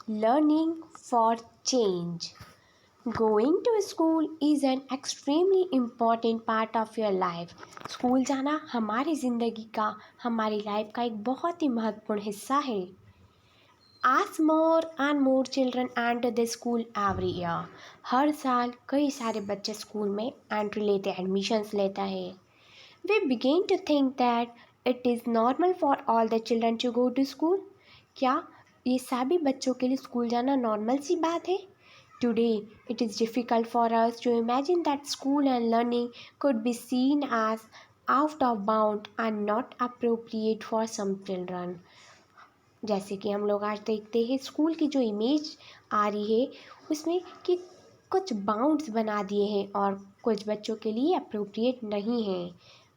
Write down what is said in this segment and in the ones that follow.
Learning for change. Going to school is an extremely important part of your life. School जाना हमारी ज़िंदगी का, हमारी लाइफ का एक बहुत ही महत्वपूर्ण हिस्सा है. As more and more children enter the school every year. हर साल कई सारे बच्चे स्कूल में एंट्री लेते, एडमिशन्स लेता है. We begin to think that it is normal for all the children to go to school. क्या ये सभी बच्चों के लिए स्कूल जाना नॉर्मल सी बात है? Today, it is difficult for us to imagine that school and learning could be seen as out of bound and not appropriate for some children. जैसे कि हम लोग आज देखते हैं स्कूल की जो इमेज आ रही है उसमें कि कुछ बाउंड्स बना दिए हैं और कुछ बच्चों के लिए अप्रोप्रिएट नहीं है.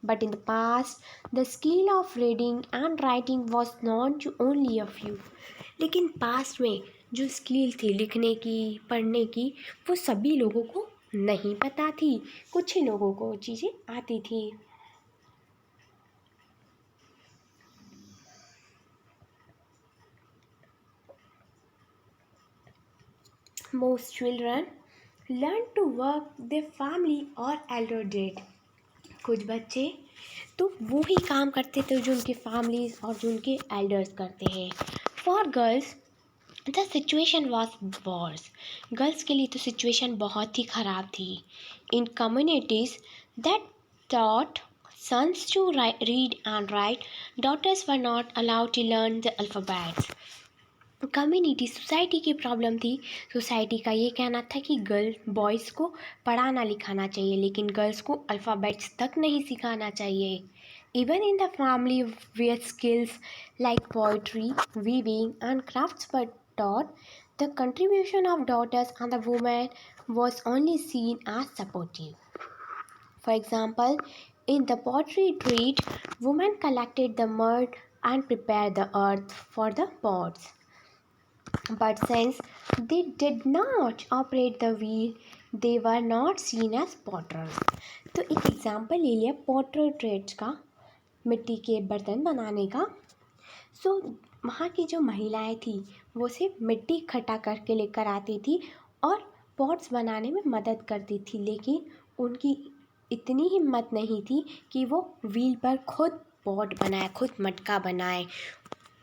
But in the past the skill of reading and writing was known to only a few. लेकिन पास्ट में जो स्किल थी लिखने की, पढ़ने की, वो सभी लोगों को नहीं पता थी. कुछ ही लोगों को चीज़ें आती थी. Most children learn to work their family or elder did. कुछ बच्चे तो वो ही काम करते थे जो उनके फैमिलीज और जो उनके एल्डर्स करते हैं. For girls the situation was worse. Girls के लिए तो सिचुएशन बहुत ही ख़राब थी. In communities that taught sons to read and write, daughters were not allowed to learn the alphabets. Community society की प्रॉब्लम थी. सोसाइटी का ये कहना था कि गर्ल बॉयज़ को पढ़ाना लिखाना चाहिए लेकिन गर्ल्स को अल्फ़ाबेट्स तक नहीं सिखाना चाहिए. Even in the family where skills like poetry, weaving and crafts were taught, the contribution of daughters and the women was only seen as supportive. For example, in the pottery trade, women collected the mud and prepared the earth for the pots. But since they did not operate the wheel, they were not seen as potters. तो एक example ले लिया Potter trades का, मिट्टी के बर्तन बनाने का. सो वहाँ की जो महिलाएं थी वो सिर्फ मिट्टी इकट्ठा करके लेकर आती थी और पॉट्स बनाने में मदद करती थी. लेकिन उनकी इतनी हिम्मत नहीं थी कि वो व्हील पर खुद पॉट बनाए, खुद मटका बनाए.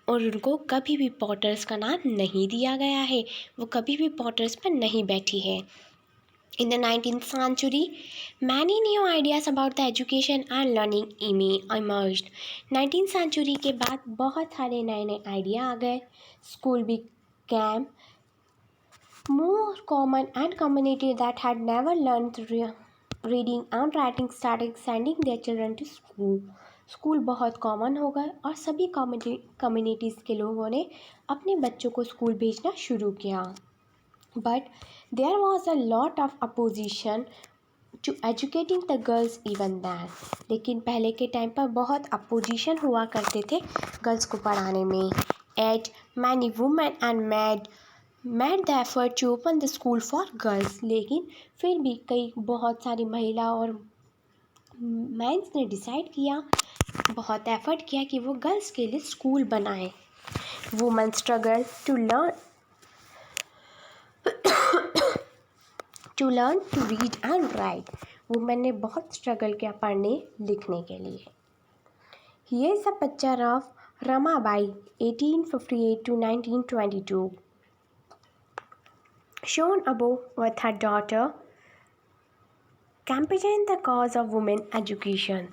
और उनको कभी भी पॉटर्स का नाम नहीं दिया गया है. वो कभी भी पॉटर्स पर नहीं बैठी है. In the 19th century, many new ideas about the education and learning emerged. 19th century के बाद बहुत सारे नए नए आइडिया आ गए. School became more common and community that had never learned reading and writing started sending their children to school. School बहुत common हो गए और सभी कम्युनिटीज़ के लोगों ने अपने बच्चों को स्कूल भेजना शुरू किया. But there was a lot of opposition to educating the girls even then. लेकिन पहले के टाइम पर बहुत अपोजिशन हुआ करते थे गर्ल्स को पढ़ाने में. At many women and made the effort to open the school for girls. लेकिन फिर भी कई बहुत सारी महिला और मेंस ने डिसाइड किया, बहुत एफर्ट किया कि वो गर्ल्स के लिए स्कूल बनाएं. Women struggle to learn to read and write. Women ने बहुत स्ट्रगल किया पढ़ने लिखने के लिए. Here is a picture of Ramabai 1858 to 1922 shown above with her daughter campaigning the cause of women education.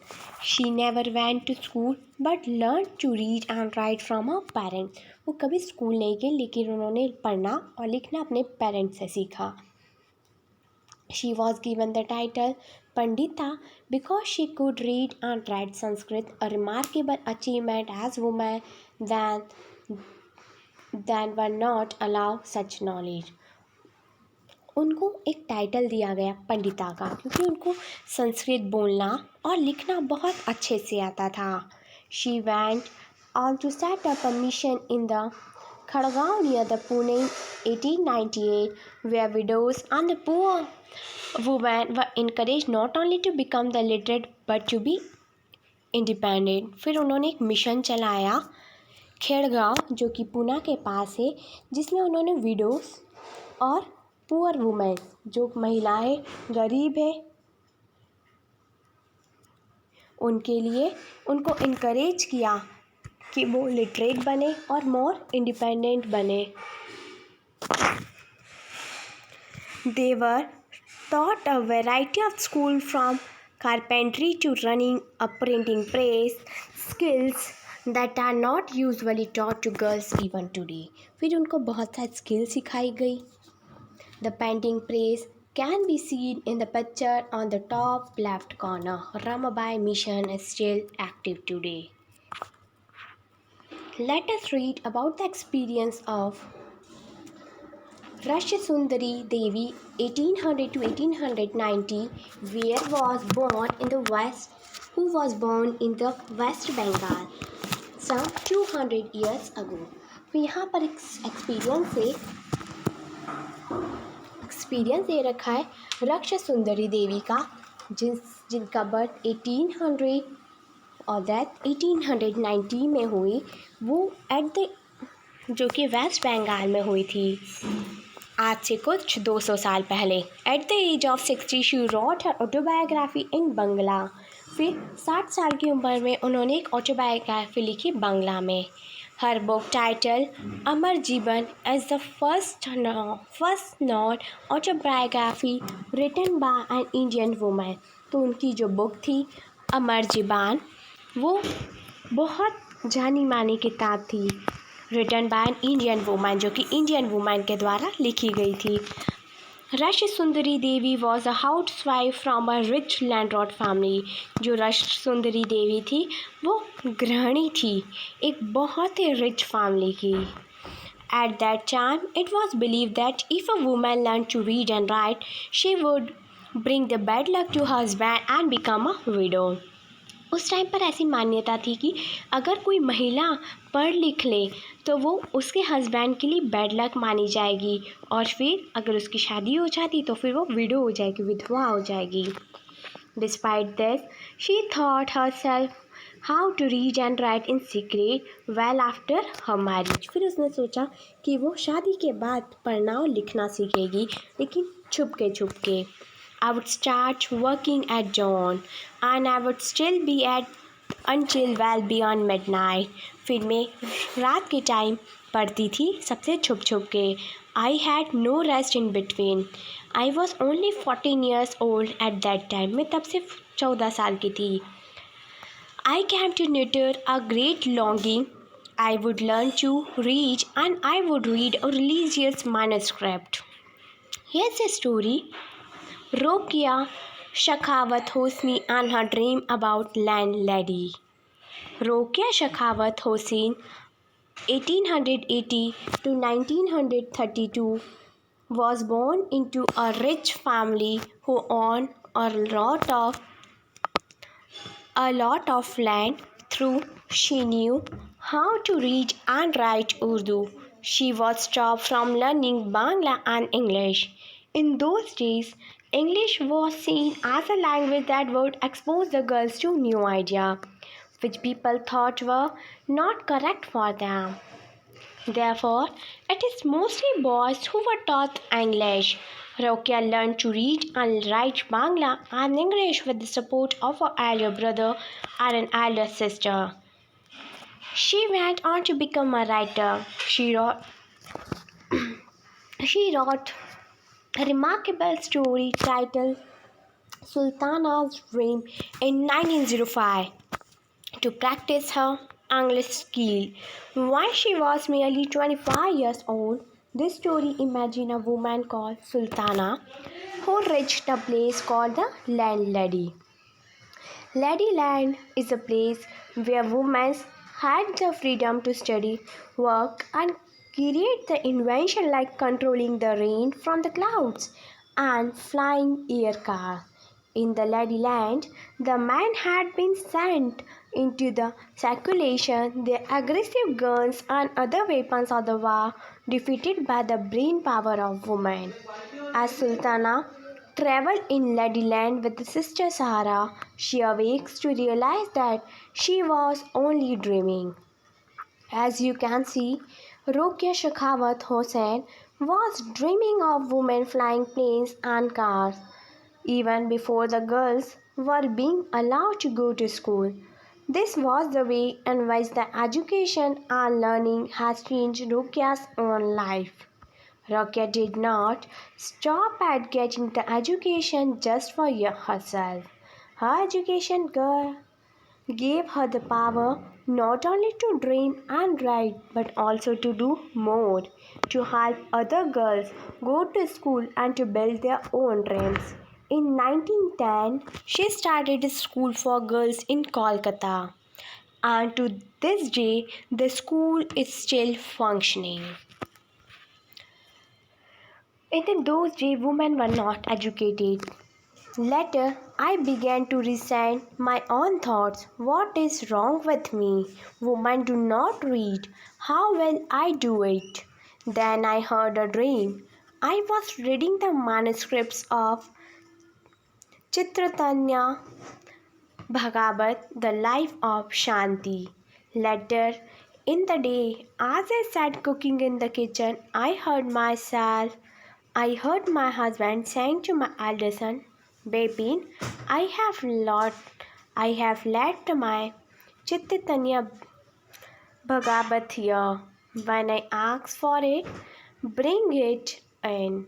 She never went to school but learned to read and write from her parents. वो कभी school नहीं गई लेकिन उन्होंने पढ़ना और लिखना अपने पेरेंट्स से सीखा. She was given the title Pandita because she could read and write Sanskrit, a remarkable achievement as women then were not allowed such knowledge. उनको एक टाइटल दिया गया पंडिता का क्योंकि उनको संस्कृत बोलना और लिखना बहुत अच्छे से आता था. She went on to set up a mission in the Khadgaon near the Pune 1898 where widows and the poor women were encouraged not only to become the literate but to be independent. फिर उन्होंने एक मिशन चलाया खेड़गांव, जो कि पूना के पास है, जिसमें उन्होंने विडोज और पुअर वुमेन, जो महिलाएं गरीब है, उनके लिए उनको इनकरेज किया कि वो लिटरेट बने और मोर इंडिपेंडेंट बने। They were taught a variety of school from carpentry to running a printing press, skills that are not usually taught to girls even today. फिर उनको बहुत सारी स्किल सिखाई गई। The painting press can be seen in the picture on the top left corner. Ramabai mission is still active today. Let us read about the experience of Rashya Sundari Devi 1800 to 1890 who was born in the West Bengal some 200 years ago. तो यहाँ पर एक experience दे रखा है रक्षा सुंदरी देवी का, जिनका birth 1800 और death 1890 में हुई, वो जो कि वेस्ट बंगाल में हुई थी आज से कुछ 200 साल पहले। At the age of 60 she wrote her autobiography in Bangla. फिर 60 साल की उम्र में उन्होंने एक ऑटोबायोग्राफी लिखी बंगला में। हर book title Amar Jivan is the first known autobiography written by an Indian women. तो उनकी जो बुक थी अमर जीवन, वो बहुत जानी मानी किताब थी, written by an Indian women, जो कि इंडियन वुमेन के द्वारा लिखी गई थी। Rash Sundari Devi was a house wife from a rich landlord family. जो रश सुंदरी देवी थी वो गृहिणी थी एक बहुत ही रिच फैमिली की। At that time, it was believed that if a woman learned to read and write, she would bring the bad luck to her husband and become a widow. उस टाइम पर ऐसी मान्यता थी कि अगर कोई महिला पढ़ लिख ले तो वो उसके हस्बैंड के लिए बैड लक मानी जाएगी, और फिर अगर उसकी शादी हो जाती तो फिर वो विडो हो जाएगी, विधवा हो जाएगी। Despite this, she taught herself how to read and write in secret well after her marriage. फिर उसने सोचा कि वो शादी के बाद पढ़ना और लिखना सीखेगी, लेकिन छुप के। I would start working at dawn and I would still be until well beyond midnight. फिर मैं रात के टाइम पढ़ती थी सबसे छुप के। I had no rest in between. I was only 14 years old at that time. मैं तब सिर्फ 14 साल की थी। I came to nurture a great longing. I would learn to read and I would read a religious manuscript. Here's a story. Rokia Shakhawat Hosni and her dream about landlady. Rokia Shakhawat Hossain 1880 to 1932 was born into a rich family who owned a lot of land. Through she knew how to read and write Urdu, she was stopped from learning Bangla and English. In those days, English was seen as a language that would expose the girls to new ideas, which people thought were not correct for them. Therefore, it is mostly boys who were taught English. Rokia learned to read and write Bangla and English with the support of her elder brother and an elder sister. She went on to become a writer. She wrote a remarkable story titled Sultana's Dream in 1905 to practice her English skill. When she was merely 25 years old, this story imagined a woman called Sultana who reached a place called the Landlady. Ladyland is a place where women had the freedom to study, work, and create the invention like controlling the rain from the clouds and flying air cars. In the Ladyland, the men had been sent into the circulation, their aggressive guns and other weapons of the war defeated by the brain power of women. As Sultana traveled in Ladyland with sister Sahara, she awakes to realize that she was only dreaming. As you can see, Rokia Shekhawat Hossain was dreaming of women flying planes and cars even before the girls were being allowed to go to school. This was the way in which the education and learning has changed Rokia's own life. Rokia did not stop at getting the education just for herself. Her education gave her the power not only to dream and write but also to do more, to help other girls go to school and to build their own dreams. In 1910, she started a school for girls in Kolkata, and to this day, the school is still functioning. In those days, women were not educated. Later, I began to resent my own thoughts. What is wrong with me? Women do not read. How will I do it? Then I heard a dream. I was reading the manuscripts of Chitratanya Bhagavat, the life of Shanti. Later in the day, as I sat cooking in the kitchen, I heard my husband saying to my elder son, Bepin, I have left my Chittanya Bhagavat here. When I asked for it, bring it in.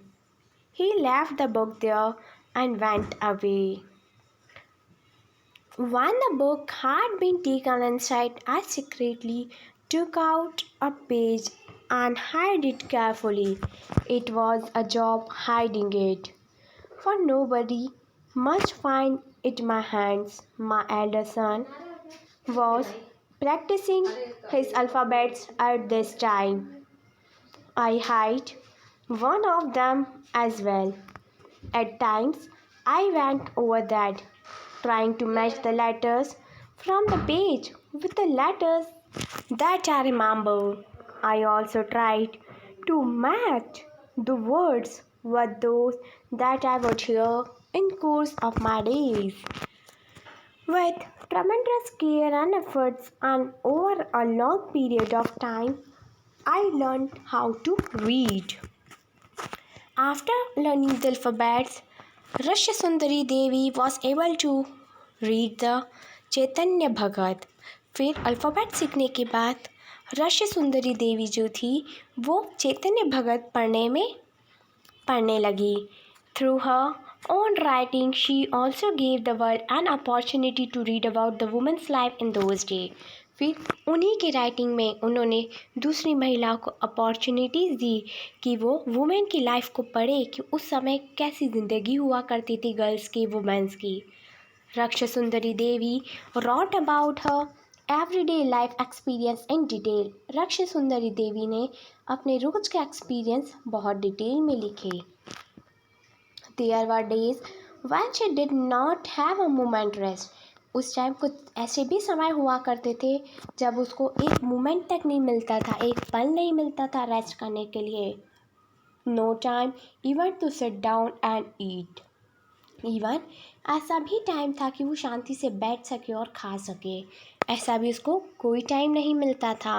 He left the book there and went away. When the book had been taken inside, I secretly took out a page and hid it carefully. It was a job hiding it, for nobody must find it in my hands. My elder son was practicing his alphabets at this time. I hid one of them as well. At times, I went over that, trying to match the letters from the page with the letters that I remembered. I also tried to match the words with those that I would hear in course of my days. With tremendous care and efforts, and over a long period of time, I learned how to read. After learning the alphabets, Rashya Sundari Devi was able to read the चैतन्य भगत. फिर alphabet सीखने के बाद रश्य सुंदरी देवी जो थी वो चैतन्य भगत पढ़ने लगी. Through her own writing, she also gave the world an opportunity to read about the woman's life in those days. फिर उन्हीं की राइटिंग में उन्होंने दूसरी महिलाओं को अपॉर्चुनिटीज़ दी कि वो वुमेन की लाइफ को पढ़े कि उस समय कैसी ज़िंदगी हुआ करती थी गर्ल्स की, वुमेन्स की. रक्षा सुंदरी देवी wrote about her everyday life experience in detail. रक्षा सुंदरी देवी ने अपने रोज के एक्सपीरियंस बहुत डिटेल में लिखे. There were days when she did not have a moment rest. उस टाइम कुछ ऐसे भी समय हुआ करते थे जब उसको एक मोमेंट तक नहीं मिलता था, एक पल नहीं मिलता था रेस्ट करने के लिए. No time even to sit down and eat. Even ऐसा भी टाइम था कि वो शांति से बैठ सके और खा सके, ऐसा भी उसको कोई टाइम नहीं मिलता था.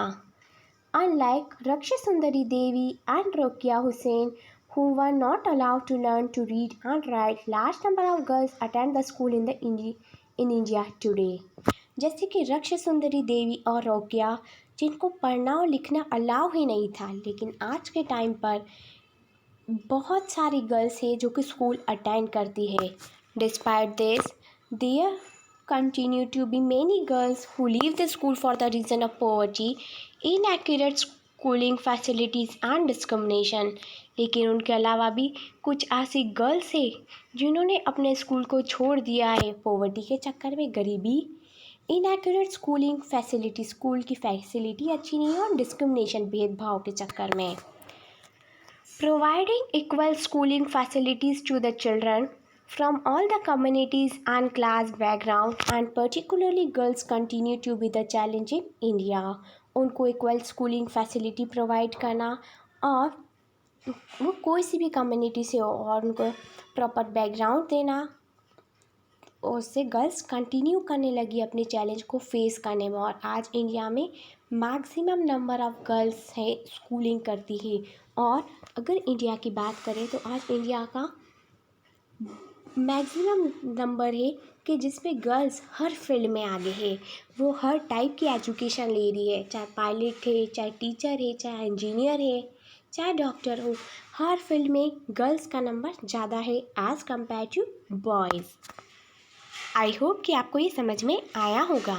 Unlike Rakshi Sundari Devi and Rokia Hussain, who were not allowed to learn to read and write, large number of girls attend the school in India today. जैसे कि रक्षा सुंदरी देवी और रोकिया जिनको पढ़ना और लिखना अलाउ ही नहीं था, लेकिन आज के टाइम पर बहुत सारी गर्ल्स हैं जो कि स्कूल अटेंड करती है. Despite this, there continue to be many girls who leave the school for the reason of poverty, inaccurate schooling facilities and discrimination. लेकिन उनके अलावा भी कुछ ऐसी गर्ल्स हैं जिन्होंने अपने स्कूल को छोड़ दिया है पॉवर्टी के चक्कर में, गरीबी, इनएक्यूरेट स्कूलिंग फैसिलिटी, स्कूल की फैसिलिटी अच्छी नहीं है, और डिस्क्रिमिनेशन, भेदभाव के चक्कर में. Providing equal schooling facilities to the children from all the communities and class background, and particularly girls, continue to be the challenge in India. उनको इक्वल स्कूलिंग फैसिलिटी प्रोवाइड करना, और वो कोई सी भी कम्युनिटी से हो, और उनको प्रॉपर बैकग्राउंड देना, उससे गर्ल्स कंटिन्यू करने लगी अपने चैलेंज को फेस करने में. और आज इंडिया में मैक्सिमम नंबर ऑफ़ गर्ल्स है स्कूलिंग करती है। और अगर इंडिया की बात करें तो आज इंडिया का मैक्सिमम नंबर है कि जिसमें गर्ल्स हर फील्ड में आगे है। वो हर टाइप की एजुकेशन ले रही है, चाहे पायलट है, चाहे टीचर है, चाहे इंजीनियर है, चाहे डॉक्टर हो। हर फील्ड में गर्ल्स का नंबर ज़्यादा है as compare to boys. I hope कि आपको ये समझ में आया होगा।